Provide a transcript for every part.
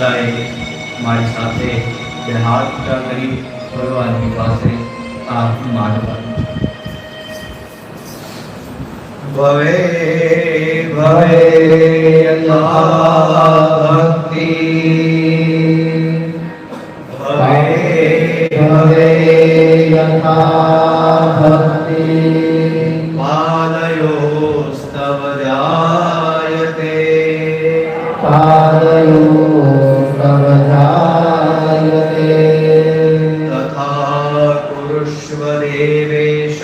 બધાએ મારી સાથે બે હાથ ઊંચા કરી ભગવાનની પાસે આ માનવાનું છે. ભવે ભવે યથા ભક્તિ, ભવે ભવે યથા ભક્તિ, પાદયોસ્તવ જાયતે, પાદયોસ્તવ જાયતે, તથા કુરુષ્વ દેવેશ,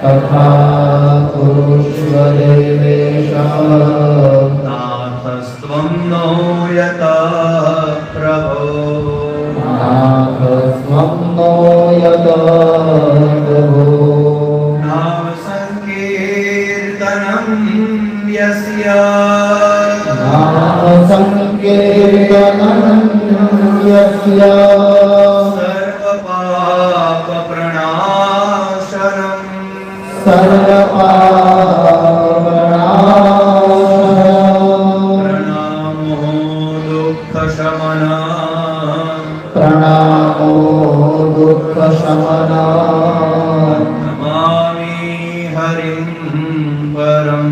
તથા કુરુષ્વ દેવેશ, નાથસ્ત્વં નો યત પ્રભો, નાથસ્ત્વં નો યત પ્રભો, નામ સંકીર્તનં યસ્ય, નામ સંકીર્તનં યસ્ય, સર્વ પાપ પ્રણાશનં, સર્વ પાપ પ્રણાશનં, પ્રણામો દુઃખ શમનં, પ્રણામો દુઃખ શમનં, નમામિ હરિં પરમ,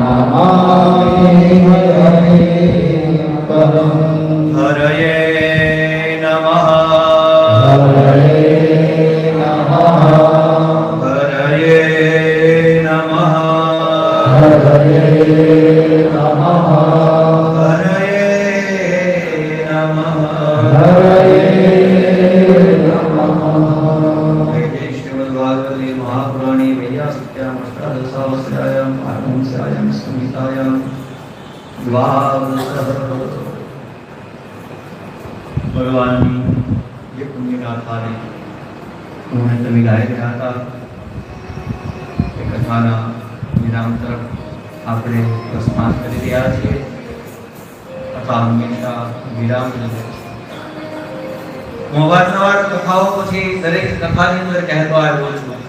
નમામિ હરિં પરમ, હરયે નમઃ, હરયે નમઃ, હરયે નમઃ, હરયે નમઃ, હરયે નમઃ, હરયે નમઃ. શ્રીમદ્ ભાગવતે મહાપુરાણે વૈયાસિક્યામ અષ્ટાદશાવસ્યાયામ આત્મંસ્યાયામ સંહિતાયામ ભગવાનની જે પુણ્યગાથાને હું તમે ગાઈ રહ્યા હતા એ કથાના વિરામ તરફ આપણે પ્રસ્થાન કરી રહ્યા છીએ. કથા હંમેશા વિરામ નથી. હું અવારનવાર કથાઓ પછી દરેક કથાની અંદર કહેતો આવ્યો છું.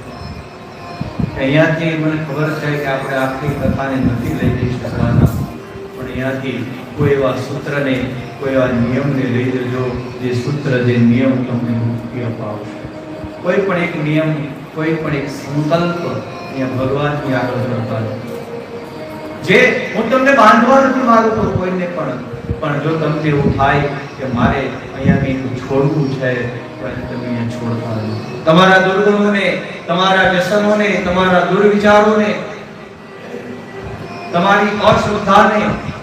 અહીંયાથી મને ખબર છે કે આપણે આખી કથાને નથી લઈ જઈ શકવાના, પણ અહીંયાથી કોઈ એવા સૂત્રને, કોઈ એવા નિયમને લઈ જજો જે સૂત્ર, જે નિયમ તમને મુક્તિ અપાવશે. કોઈ પણ એક નિયમ, કોઈ પણ એક સંકલ્પ અહીંયા ભગવાનની આગળ કરતા જે હું તમને બાંધવા નથી માંગતો કોઈને પણ જો તમને એવું થાય કે મારે અહીંયાથી છોડવું છે, પણ તમે અહીંયા છોડતા નથી. તમારા દુર્ગુણોને, તમારા વ્યસનોને, તમારા દુર્વિચારોને, તમારી અશ્રદ્ધાને,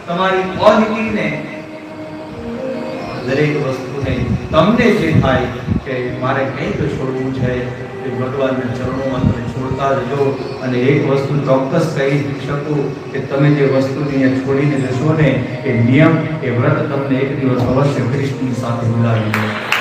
તમારી અનીતિને, દરેક વસ્તુને તમને જે થાય કે મારે કંઈક છોડવું છે, એ ભગવાનના ચરણોમાં તમે છોડતા જજો. અને એક વસ્તુ ચોક્કસ કહી શકું કે તમે જે વસ્તુને અહીંયા છોડીને જશો ને, એ નિયમ, એ વ્રત તમને એક દિવસ અવશ્ય કૃષ્ણની સાથે મિલાવી દેશે.